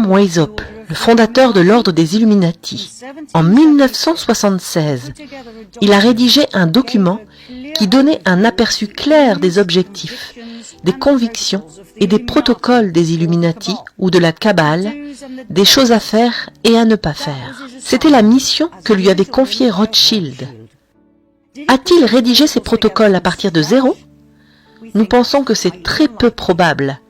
Weishaupt, le fondateur de l'ordre des Illuminati. En 1976, il a rédigé un document qui donnait un aperçu clair des objectifs, des convictions et des protocoles des Illuminati ou de la Kabbale, des choses à faire et à ne pas faire. C'était la mission que lui avait confiée Rothschild. A-t-il rédigé ces protocoles à partir de zéro? Nous pensons que c'est très peu probable.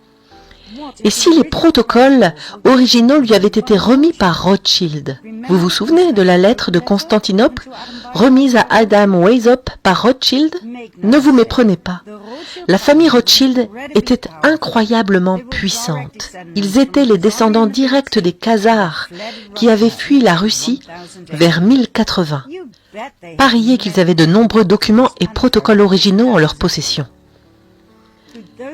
Et si les protocoles originaux lui avaient été remis par Rothschild? Vous vous souvenez de la lettre de Constantinople remise à Adam Weishaupt par Rothschild? Ne vous méprenez pas. La famille Rothschild était incroyablement puissante. Ils étaient les descendants directs des Khazars qui avaient fui la Russie vers 1080. Pariez qu'ils avaient de nombreux documents et protocoles originaux en leur possession.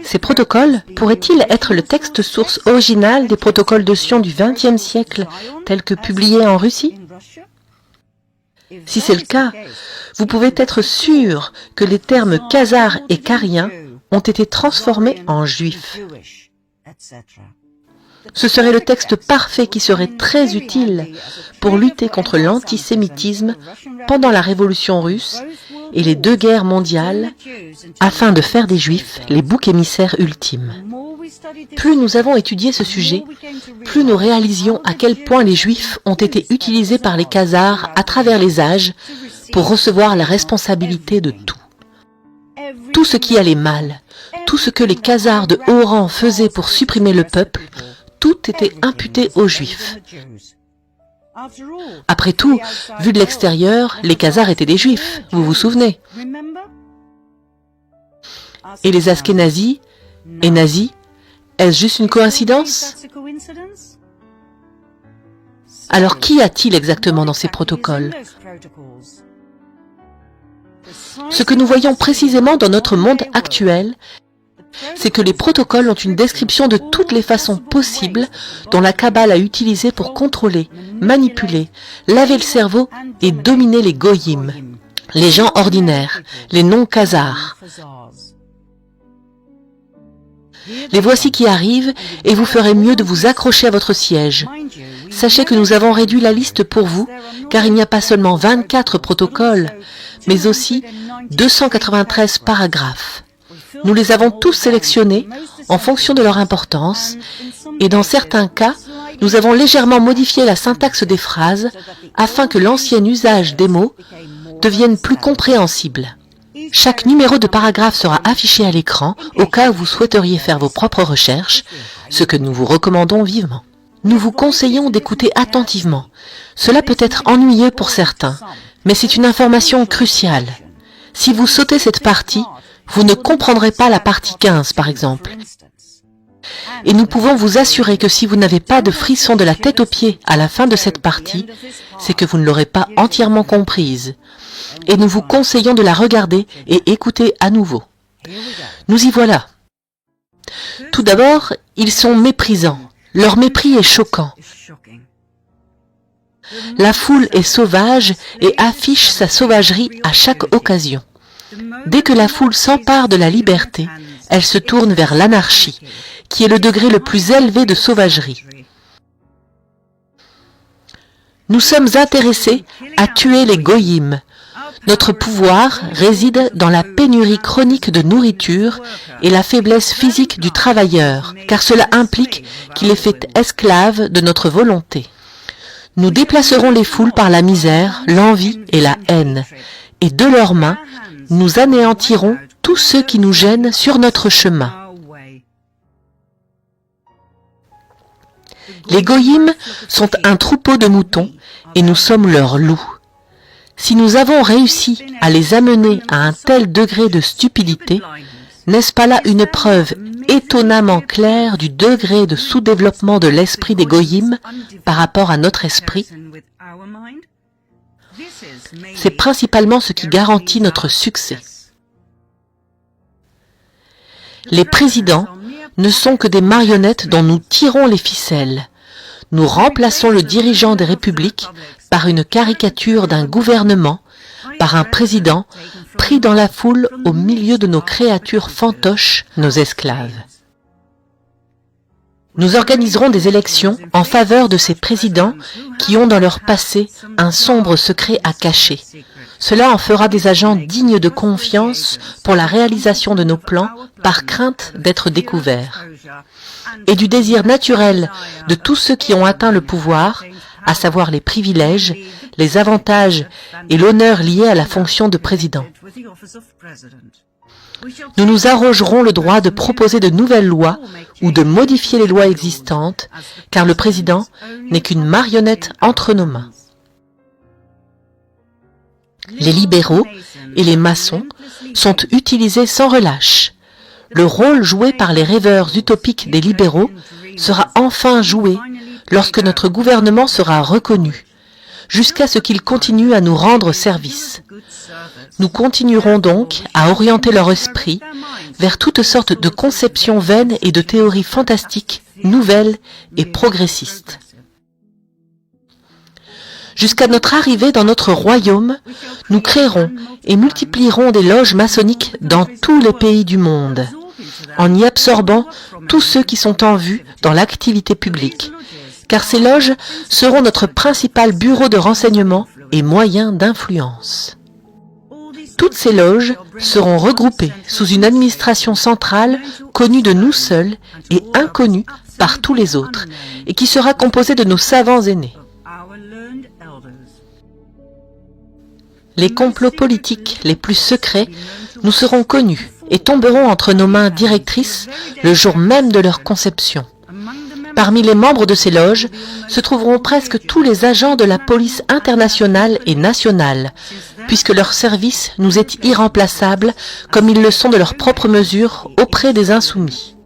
Ces protocoles pourraient-ils être le texte source original des protocoles de Sion du XXe siècle, tels que publiés en Russie? Si c'est le cas, vous pouvez être sûr que les termes khazars et cariens ont été transformés en juifs. Ce serait le texte parfait qui serait très utile pour lutter contre l'antisémitisme pendant la Révolution russe et les deux guerres mondiales, afin de faire des Juifs les boucs émissaires ultimes. Plus nous avons étudié ce sujet, plus nous réalisions à quel point les Juifs ont été utilisés par les Khazars à travers les âges pour recevoir la responsabilité de tout. Tout ce qui allait mal, tout ce que les Khazars de haut rang faisaient pour supprimer le peuple, tout était imputé aux Juifs. Après tout, vu de l'extérieur, les Khazars étaient des Juifs, vous vous souvenez? Et les Askénazis et nazis, est-ce juste une coïncidence? Alors qui a-t-il exactement dans ces protocoles? Ce que nous voyons précisément dans notre monde actuel, c'est que les protocoles ont une description de toutes les façons possibles dont la Kabbale a utilisé pour contrôler, manipuler, laver le cerveau et dominer les goyim, les gens ordinaires, les non-khazars. Les voici qui arrivent et vous ferez mieux de vous accrocher à votre siège. Sachez que nous avons réduit la liste pour vous, car il n'y a pas seulement 24 protocoles, mais aussi 293 paragraphes. Nous les avons tous sélectionnés en fonction de leur importance et dans certains cas, nous avons légèrement modifié la syntaxe des phrases afin que l'ancien usage des mots devienne plus compréhensible. Chaque numéro de paragraphe sera affiché à l'écran au cas où vous souhaiteriez faire vos propres recherches, ce que nous vous recommandons vivement. Nous vous conseillons d'écouter attentivement. Cela peut être ennuyeux pour certains, mais c'est une information cruciale. Si vous sautez cette partie, vous ne comprendrez pas la partie 15, par exemple. Et nous pouvons vous assurer que si vous n'avez pas de frisson de la tête aux pieds à la fin de cette partie, c'est que vous ne l'aurez pas entièrement comprise. Et nous vous conseillons de la regarder et écouter à nouveau. Nous y voilà. Tout d'abord, ils sont méprisants. Leur mépris est choquant. La foule est sauvage et affiche sa sauvagerie à chaque occasion. Dès que la foule s'empare de la liberté, elle se tourne vers l'anarchie, qui est le degré le plus élevé de sauvagerie. Nous sommes intéressés à tuer les goyim. Notre pouvoir réside dans la pénurie chronique de nourriture et la faiblesse physique du travailleur, car cela implique qu'il est fait esclave de notre volonté. Nous déplacerons les foules par la misère, l'envie et la haine, et de leurs mains, nous anéantirons tous ceux qui nous gênent sur notre chemin. Les goyim sont un troupeau de moutons et nous sommes leurs loups. Si nous avons réussi à les amener à un tel degré de stupidité, n'est-ce pas là une preuve étonnamment claire du degré de sous-développement de l'esprit des goyim par rapport à notre esprit? C'est principalement ce qui garantit notre succès. Les présidents ne sont que des marionnettes dont nous tirons les ficelles. Nous remplaçons le dirigeant des républiques par une caricature d'un gouvernement, par un président pris dans la foule au milieu de nos créatures fantoches, nos esclaves. Nous organiserons des élections en faveur de ces présidents qui ont dans leur passé un sombre secret à cacher. Cela en fera des agents dignes de confiance pour la réalisation de nos plans par crainte d'être découverts. Et du désir naturel de tous ceux qui ont atteint le pouvoir, à savoir les privilèges, les avantages et l'honneur liés à la fonction de président. Nous nous arrogerons le droit de proposer de nouvelles lois ou de modifier les lois existantes, car le président n'est qu'une marionnette entre nos mains. Les libéraux et les maçons sont utilisés sans relâche. Le rôle joué par les rêveurs utopiques des libéraux sera enfin joué lorsque notre gouvernement sera reconnu, jusqu'à ce qu'il continue à nous rendre service. Nous continuerons donc à orienter leur esprit vers toutes sortes de conceptions vaines et de théories fantastiques, nouvelles et progressistes. Jusqu'à notre arrivée dans notre royaume, nous créerons et multiplierons des loges maçonniques dans tous les pays du monde, en y absorbant tous ceux qui sont en vue dans l'activité publique, car ces loges seront notre principal bureau de renseignement et moyen d'influence. Toutes ces loges seront regroupées sous une administration centrale connue de nous seuls et inconnue par tous les autres, et qui sera composée de nos savants aînés. Les complots politiques les plus secrets nous seront connus et tomberont entre nos mains directrices le jour même de leur conception. Parmi les membres de ces loges se trouveront presque tous les agents de la police internationale et nationale, puisque leur service nous est irremplaçable, comme ils le sont de leurs propres mesures auprès des insoumis.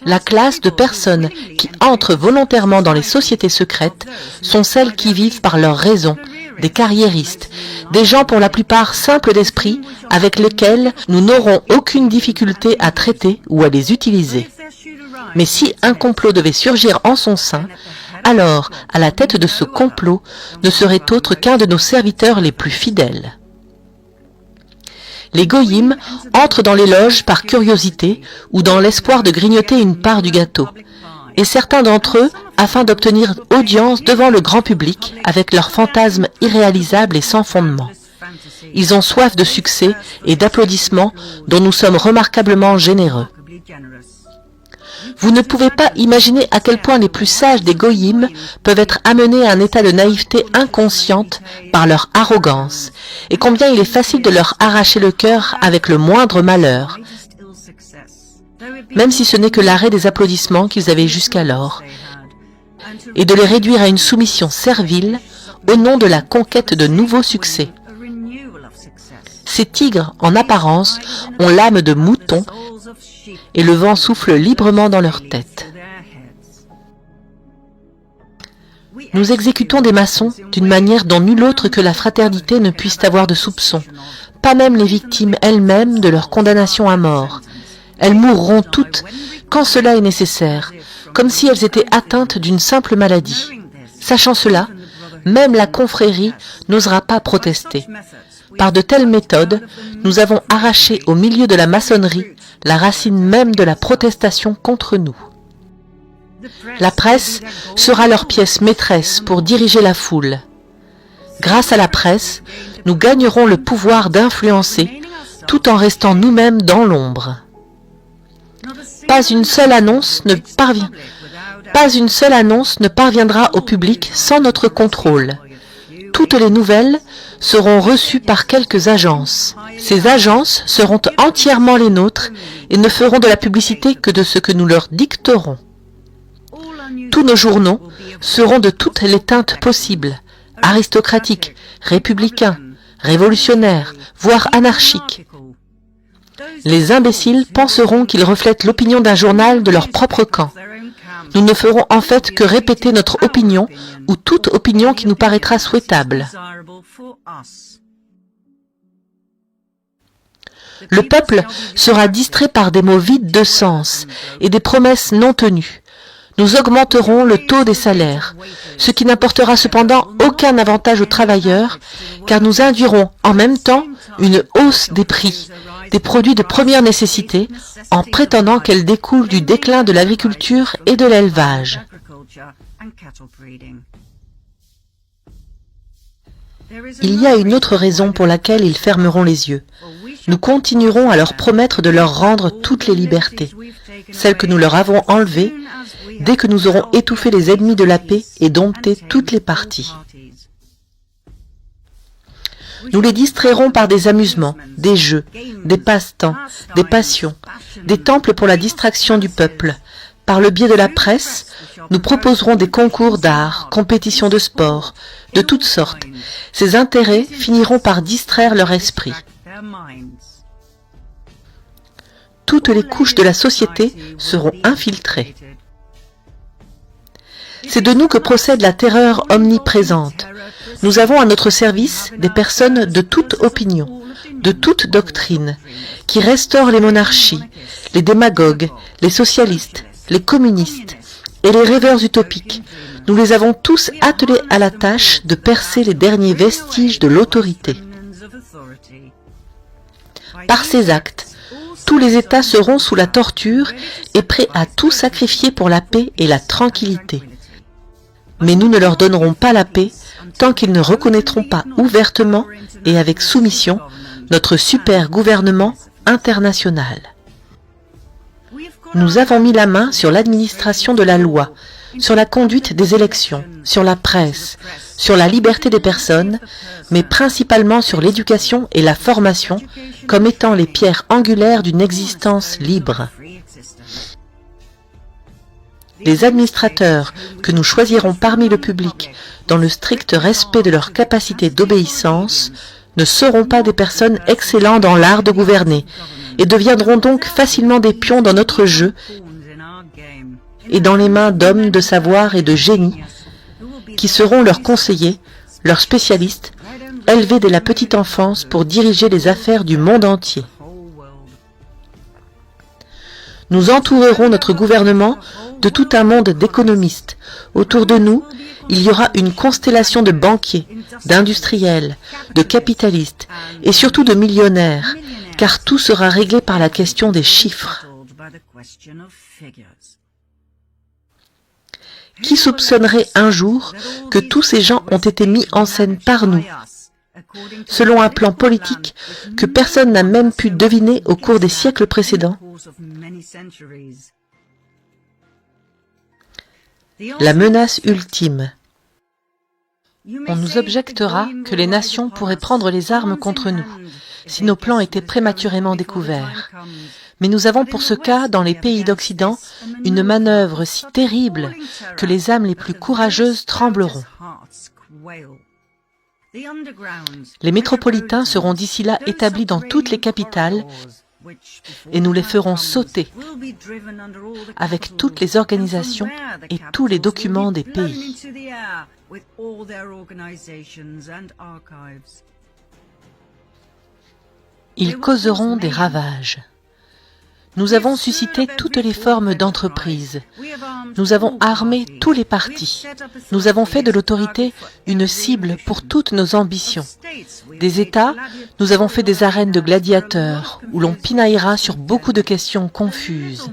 La classe de personnes qui entrent volontairement dans les sociétés secrètes sont celles qui vivent par leur raison, des carriéristes, des gens pour la plupart simples d'esprit, avec lesquels nous n'aurons aucune difficulté à traiter ou à les utiliser. Mais si un complot devait surgir en son sein, alors, à la tête de ce complot, ne serait autre qu'un de nos serviteurs les plus fidèles. Les goyim entrent dans les loges par curiosité ou dans l'espoir de grignoter une part du gâteau, et certains d'entre eux afin d'obtenir audience devant le grand public avec leurs fantasmes irréalisables et sans fondement. Ils ont soif de succès et d'applaudissements dont nous sommes remarquablement généreux. Vous ne pouvez pas imaginer à quel point les plus sages des goyim peuvent être amenés à un état de naïveté inconsciente par leur arrogance, et combien il est facile de leur arracher le cœur avec le moindre malheur, même si ce n'est que l'arrêt des applaudissements qu'ils avaient jusqu'alors, et de les réduire à une soumission servile au nom de la conquête de nouveaux succès. Ces tigres, en apparence, ont l'âme de moutons, et le vent souffle librement dans leur tête. Nous exécutons des maçons d'une manière dont nul autre que la fraternité ne puisse avoir de soupçons, pas même les victimes elles-mêmes de leur condamnation à mort. Elles mourront toutes quand cela est nécessaire, comme si elles étaient atteintes d'une simple maladie. Sachant cela, même la confrérie n'osera pas protester. Par de telles méthodes, nous avons arraché au milieu de la maçonnerie la racine même de la protestation contre nous. La presse sera leur pièce maîtresse pour diriger la foule. Grâce à la presse, nous gagnerons le pouvoir d'influencer, tout en restant nous-mêmes dans l'ombre. Pas une seule annonce ne parviendra au public sans notre contrôle. Toutes les nouvelles seront reçues par quelques agences. Ces agences seront entièrement les nôtres et ne feront de la publicité que de ce que nous leur dicterons. Tous nos journaux seront de toutes les teintes possibles, aristocratiques, républicains, révolutionnaires, voire anarchiques. Les imbéciles penseront qu'ils reflètent l'opinion d'un journal de leur propre camp. Nous ne ferons en fait que répéter notre opinion ou toute opinion qui nous paraîtra souhaitable. Le peuple sera distrait par des mots vides de sens et des promesses non tenues. Nous augmenterons le taux des salaires, ce qui n'apportera cependant aucun avantage aux travailleurs, car nous induirons en même temps une hausse des prix des produits de première nécessité, en prétendant qu'elle découle du déclin de l'agriculture et de l'élevage. Il y a une autre raison pour laquelle ils fermeront les yeux. Nous continuerons à leur promettre de leur rendre toutes les libertés, celles que nous leur avons enlevées, dès que nous aurons étouffé les ennemis de la paix et dompté toutes les parties. Nous les distrairons par des amusements, des jeux, des passe-temps, des passions, des temples pour la distraction du peuple. Par le biais de la presse, nous proposerons des concours d'art, compétitions de sport, de toutes sortes. Ces intérêts finiront par distraire leur esprit. Toutes les couches de la société seront infiltrées. C'est de nous que procède la terreur omniprésente. Nous avons à notre service des personnes de toute opinion, de toute doctrine, qui restaurent les monarchies, les démagogues, les socialistes, les communistes et les rêveurs utopiques. Nous les avons tous attelés à la tâche de percer les derniers vestiges de l'autorité. Par ces actes, tous les États seront sous la torture et prêts à tout sacrifier pour la paix et la tranquillité. Mais nous ne leur donnerons pas la paix tant qu'ils ne reconnaîtront pas ouvertement et avec soumission notre super gouvernement international. Nous avons mis la main sur l'administration de la loi, sur la conduite des élections, sur la presse, sur la liberté des personnes, mais principalement sur l'éducation et la formation comme étant les pierres angulaires d'une existence libre. Les administrateurs que nous choisirons parmi le public dans le strict respect de leur capacité d'obéissance ne seront pas des personnes excellentes dans l'art de gouverner et deviendront donc facilement des pions dans notre jeu et dans les mains d'hommes de savoir et de génie qui seront leurs conseillers, leurs spécialistes, élevés dès la petite enfance pour diriger les affaires du monde entier. Nous entourerons notre gouvernement de tout un monde d'économistes. Autour de nous, il y aura une constellation de banquiers, d'industriels, de capitalistes et surtout de millionnaires, car tout sera réglé par la question des chiffres. Qui soupçonnerait un jour que tous ces gens ont été mis en scène par nous, selon un plan politique que personne n'a même pu deviner au cours des siècles précédents? La menace ultime. On nous objectera que les nations pourraient prendre les armes contre nous, si nos plans étaient prématurément découverts. Mais nous avons pour ce cas, dans les pays d'Occident, une manœuvre si terrible que les âmes les plus courageuses trembleront. Les métropolitains seront d'ici là établis dans toutes les capitales et nous les ferons sauter avec toutes les organisations et tous les documents des pays. Ils causeront des ravages. Nous avons suscité toutes les formes d'entreprise. Nous avons armé tous les partis. Nous avons fait de l'autorité une cible pour toutes nos ambitions. Des États, nous avons fait des arènes de gladiateurs où l'on pinaillera sur beaucoup de questions confuses.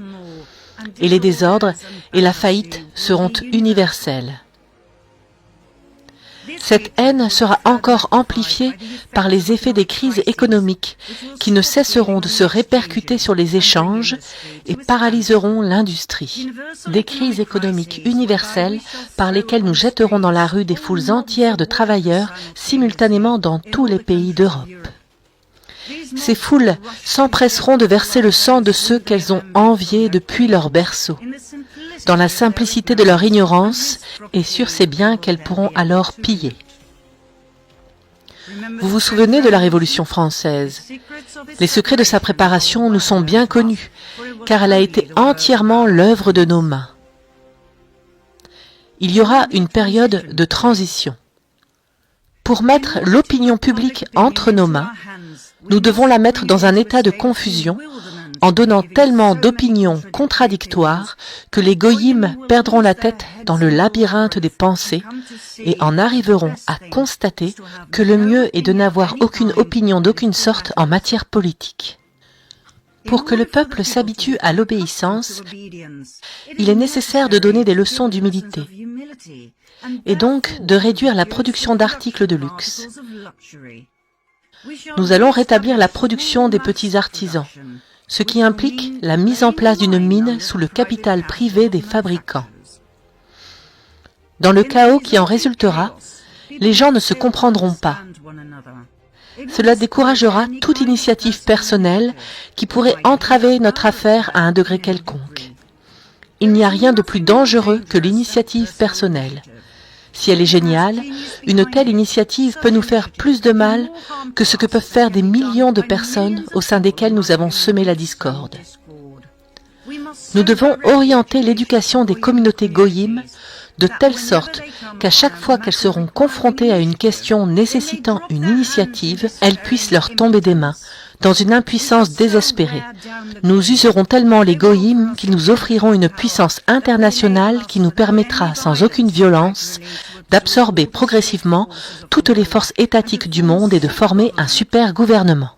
Et les désordres et la faillite seront universels. Cette haine sera encore amplifiée par les effets des crises économiques qui ne cesseront de se répercuter sur les échanges et paralyseront l'industrie. Des crises économiques universelles par lesquelles nous jetterons dans la rue des foules entières de travailleurs simultanément dans tous les pays d'Europe. Ces foules s'empresseront de verser le sang de ceux qu'elles ont enviés depuis leur berceau, dans la simplicité de leur ignorance et sur ces biens qu'elles pourront alors piller. Vous vous souvenez de la Révolution française? Les secrets de sa préparation nous sont bien connus, car elle a été entièrement l'œuvre de nos mains. Il y aura une période de transition. Pour mettre l'opinion publique entre nos mains, nous devons la mettre dans un état de confusion en donnant tellement d'opinions contradictoires que les goïms perdront la tête dans le labyrinthe des pensées et en arriveront à constater que le mieux est de n'avoir aucune opinion d'aucune sorte en matière politique. Pour que le peuple s'habitue à l'obéissance, il est nécessaire de donner des leçons d'humilité et donc de réduire la production d'articles de luxe. Nous allons rétablir la production des petits artisans, ce qui implique la mise en place d'une mine sous le capital privé des fabricants. Dans le chaos qui en résultera, les gens ne se comprendront pas. Cela découragera toute initiative personnelle qui pourrait entraver notre affaire à un degré quelconque. Il n'y a rien de plus dangereux que l'initiative personnelle. Si elle est géniale, une telle initiative peut nous faire plus de mal que ce que peuvent faire des millions de personnes au sein desquelles nous avons semé la discorde. Nous devons orienter l'éducation des communautés goïm de telle sorte qu'à chaque fois qu'elles seront confrontées à une question nécessitant une initiative, elles puissent leur tomber des mains, dans une impuissance désespérée. Nous userons tellement les goïm qu'ils nous offriront une puissance internationale qui nous permettra, sans aucune violence, d'absorber progressivement toutes les forces étatiques du monde et de former un super gouvernement.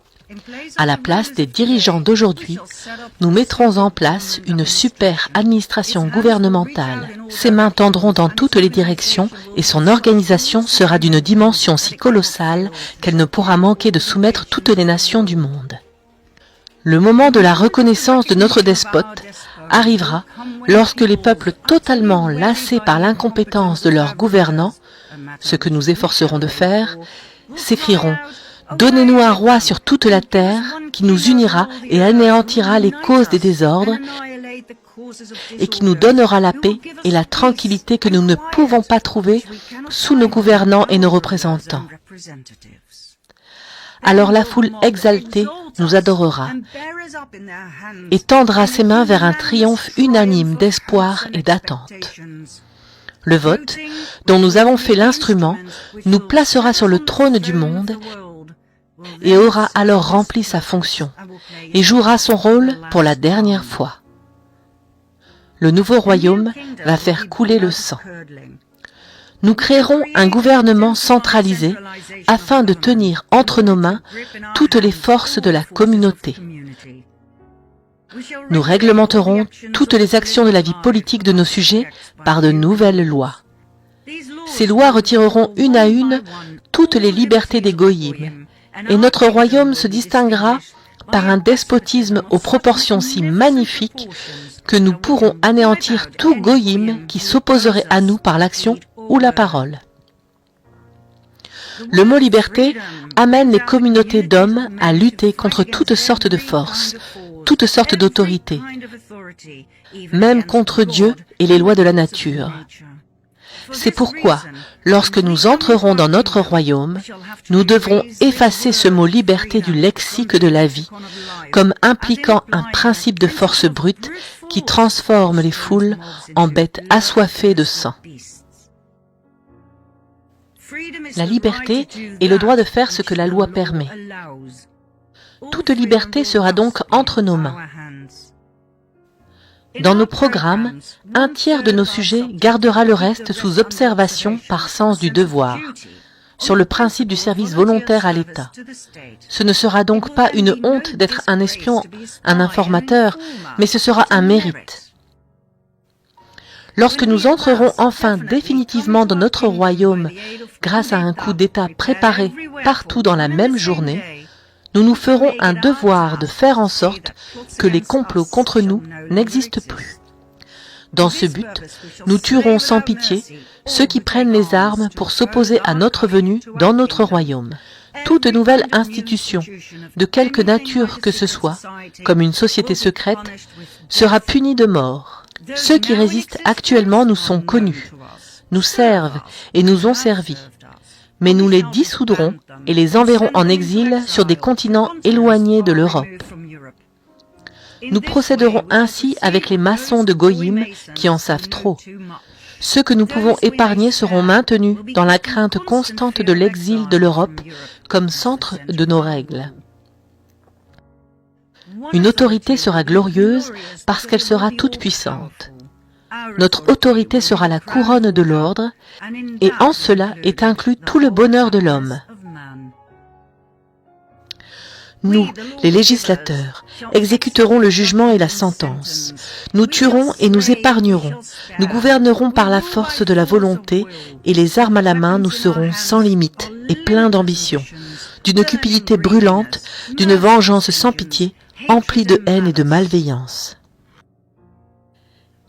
À la place des dirigeants d'aujourd'hui, nous mettrons en place une super administration gouvernementale. Ses mains tendront dans toutes les directions et son organisation sera d'une dimension si colossale qu'elle ne pourra manquer de soumettre toutes les nations du monde. Le moment de la reconnaissance de notre despote arrivera lorsque les peuples totalement lassés par l'incompétence de leurs gouvernants, ce que nous efforcerons de faire, s'écrieront « Donnez-nous un roi sur toute la terre qui nous unira et anéantira les causes des désordres et qui nous donnera la paix et la tranquillité que nous ne pouvons pas trouver sous nos gouvernants et nos représentants. » Alors la foule exaltée nous adorera et tendra ses mains vers un triomphe unanime d'espoir et d'attente. Le vote, dont nous avons fait l'instrument, nous placera sur le trône du monde et aura alors rempli sa fonction et jouera son rôle pour la dernière fois. Le nouveau royaume va faire couler le sang. Nous créerons un gouvernement centralisé afin de tenir entre nos mains toutes les forces de la communauté. Nous réglementerons toutes les actions de la vie politique de nos sujets par de nouvelles lois. Ces lois retireront une à une toutes les libertés des goïm, et notre royaume se distinguera par un despotisme aux proportions si magnifiques que nous pourrons anéantir tout goïm qui s'opposerait à nous par l'action ou la parole. Le mot liberté amène les communautés d'hommes à lutter contre toutes sortes de forces, toutes sortes d'autorités, même contre Dieu et les lois de la nature. C'est pourquoi, lorsque nous entrerons dans notre royaume, nous devrons effacer ce mot liberté du lexique de la vie, comme impliquant un principe de force brute qui transforme les foules en bêtes assoiffées de sang. La liberté est le droit de faire ce que la loi permet. Toute liberté sera donc entre nos mains. Dans nos programmes, un tiers de nos sujets gardera le reste sous observation par sens du devoir, sur le principe du service volontaire à l'État. Ce ne sera donc pas une honte d'être un espion, un informateur, mais ce sera un mérite. Lorsque nous entrerons enfin définitivement dans notre royaume grâce à un coup d'État préparé partout dans la même journée, nous nous ferons un devoir de faire en sorte que les complots contre nous n'existent plus. Dans ce but, nous tuerons sans pitié ceux qui prennent les armes pour s'opposer à notre venue dans notre royaume. Toute nouvelle institution, de quelque nature que ce soit, comme une société secrète, sera punie de mort. Ceux qui résistent actuellement nous sont connus, nous servent et nous ont servi. Mais nous les dissoudrons et les enverrons en exil sur des continents éloignés de l'Europe. Nous procéderons ainsi avec les maçons de goïm qui en savent trop. Ceux que nous pouvons épargner seront maintenus dans la crainte constante de l'exil de l'Europe comme centre de nos règles. Une autorité sera glorieuse parce qu'elle sera toute puissante. Notre autorité sera la couronne de l'ordre, et en cela est inclus tout le bonheur de l'homme. Nous, les législateurs, exécuterons le jugement et la sentence. Nous tuerons et nous épargnerons. Nous gouvernerons par la force de la volonté, et les armes à la main nous seront sans limite et pleins d'ambition, d'une cupidité brûlante, d'une vengeance sans pitié, emplie de haine et de malveillance.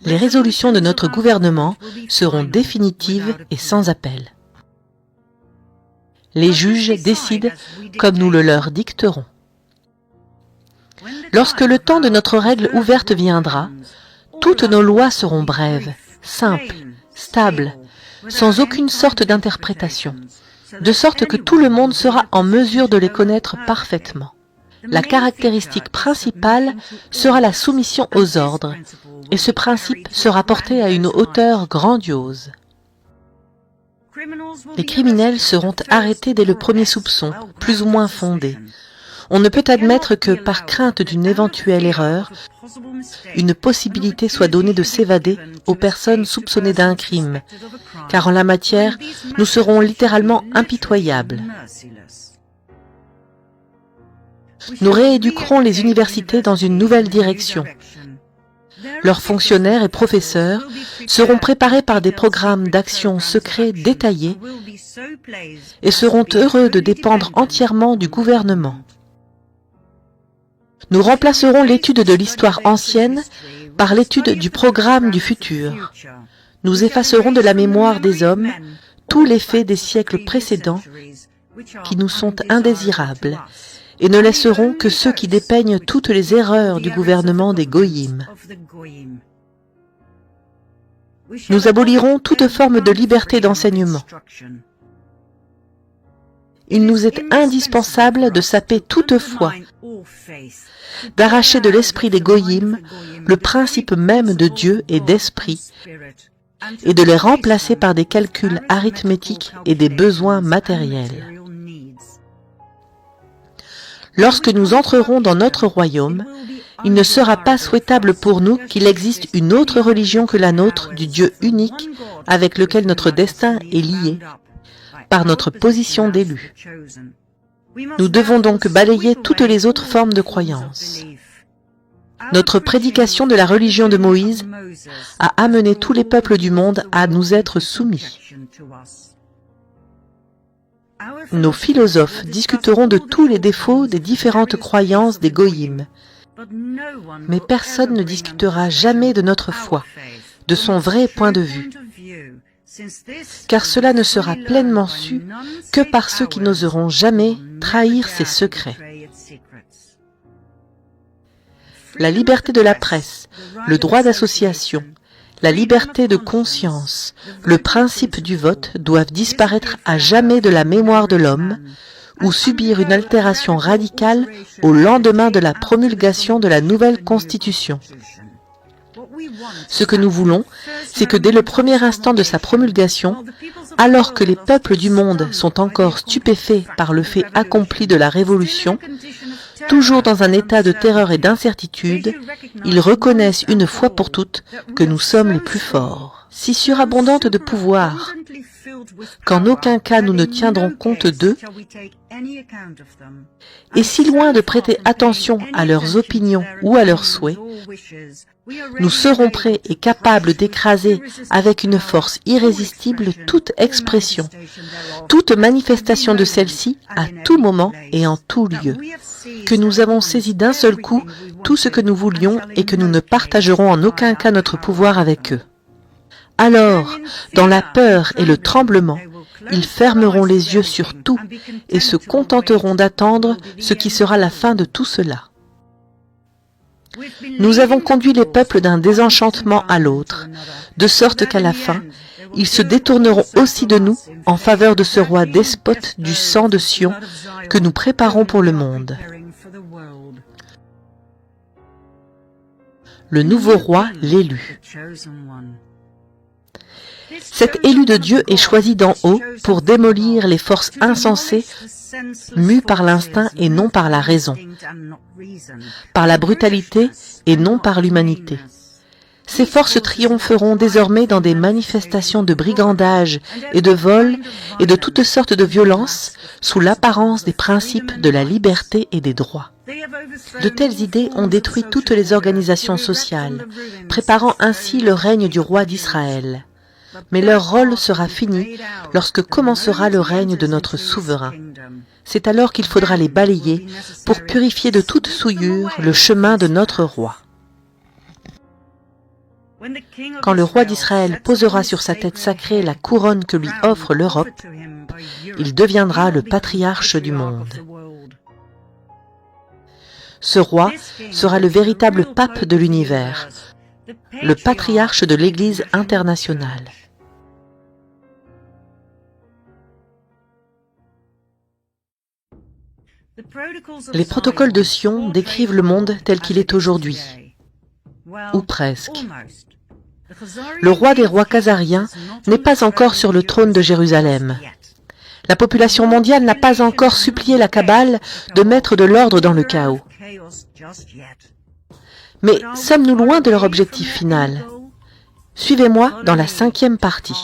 Les résolutions de notre gouvernement seront définitives et sans appel. Les juges décident comme nous le leur dicterons. Lorsque le temps de notre règle ouverte viendra, toutes nos lois seront brèves, simples, stables, sans aucune sorte d'interprétation, de sorte que tout le monde sera en mesure de les connaître parfaitement. La caractéristique principale sera la soumission aux ordres, et ce principe sera porté à une hauteur grandiose. Les criminels seront arrêtés dès le premier soupçon, plus ou moins fondé. On ne peut admettre que, par crainte d'une éventuelle erreur, une possibilité soit donnée de s'évader aux personnes soupçonnées d'un crime, car en la matière, nous serons littéralement impitoyables. Nous rééduquerons les universités dans une nouvelle direction. Leurs fonctionnaires et professeurs seront préparés par des programmes d'action secrets détaillés et seront heureux de dépendre entièrement du gouvernement. Nous remplacerons l'étude de l'histoire ancienne par l'étude du programme du futur. Nous effacerons de la mémoire des hommes tous les faits des siècles précédents qui nous sont indésirables et ne laisserons que ceux qui dépeignent toutes les erreurs du gouvernement des Goïm. Nous abolirons toute forme de liberté d'enseignement. Il nous est indispensable de saper toutefois, d'arracher de l'esprit des Goïm le principe même de Dieu et d'esprit, et de les remplacer par des calculs arithmétiques et des besoins matériels. Lorsque nous entrerons dans notre royaume, il ne sera pas souhaitable pour nous qu'il existe une autre religion que la nôtre du Dieu unique avec lequel notre destin est lié par notre position d'élu. Nous devons donc balayer toutes les autres formes de croyance. Notre prédication de la religion de Moïse a amené tous les peuples du monde à nous être soumis. Nos philosophes discuteront de tous les défauts des différentes croyances des Goïm, mais personne ne discutera jamais de notre foi, de son vrai point de vue, car cela ne sera pleinement su que par ceux qui n'oseront jamais trahir ses secrets. La liberté de la presse, le droit d'association, la liberté de conscience, le principe du vote doivent disparaître à jamais de la mémoire de l'homme ou subir une altération radicale au lendemain de la promulgation de la nouvelle Constitution. Ce que nous voulons, c'est que dès le premier instant de sa promulgation, alors que les peuples du monde sont encore stupéfaits par le fait accompli de la Révolution, toujours dans un état de terreur et d'incertitude, ils reconnaissent une fois pour toutes que nous sommes les plus forts, si surabondantes de pouvoir, qu'en aucun cas nous ne tiendrons compte d'eux, et si loin de prêter attention à leurs opinions ou à leurs souhaits, nous serons prêts et capables d'écraser avec une force irrésistible toute expression, toute manifestation de celle-ci à tout moment et en tout lieu, que nous avons saisi d'un seul coup tout ce que nous voulions et que nous ne partagerons en aucun cas notre pouvoir avec eux. Alors, dans la peur et le tremblement, ils fermeront les yeux sur tout et se contenteront d'attendre ce qui sera la fin de tout cela. Nous avons conduit les peuples d'un désenchantement à l'autre, de sorte qu'à la fin, ils se détourneront aussi de nous en faveur de ce roi despote du sang de Sion que nous préparons pour le monde. Le nouveau roi, l'élu. Cet élu de Dieu est choisi d'en haut pour démolir les forces insensées mues par l'instinct et non par la raison, par la brutalité et non par l'humanité. Ces forces triompheront désormais dans des manifestations de brigandage et de vol et de toutes sortes de violences sous l'apparence des principes de la liberté et des droits. De telles idées ont détruit toutes les organisations sociales, préparant ainsi le règne du roi d'Israël. Mais leur rôle sera fini lorsque commencera le règne de notre souverain. C'est alors qu'il faudra les balayer pour purifier de toute souillure le chemin de notre roi. Quand le roi d'Israël posera sur sa tête sacrée la couronne que lui offre l'Europe, il deviendra le patriarche du monde. Ce roi sera le véritable pape de l'univers, le patriarche de l'Église internationale. Les protocoles de Sion décrivent le monde tel qu'il est aujourd'hui, ou presque. Le roi des rois khazariens n'est pas encore sur le trône de Jérusalem. La population mondiale n'a pas encore supplié la Kabbale de mettre de l'ordre dans le chaos. Mais sommes-nous loin de leur objectif final? Suivez-moi dans la 5e partie.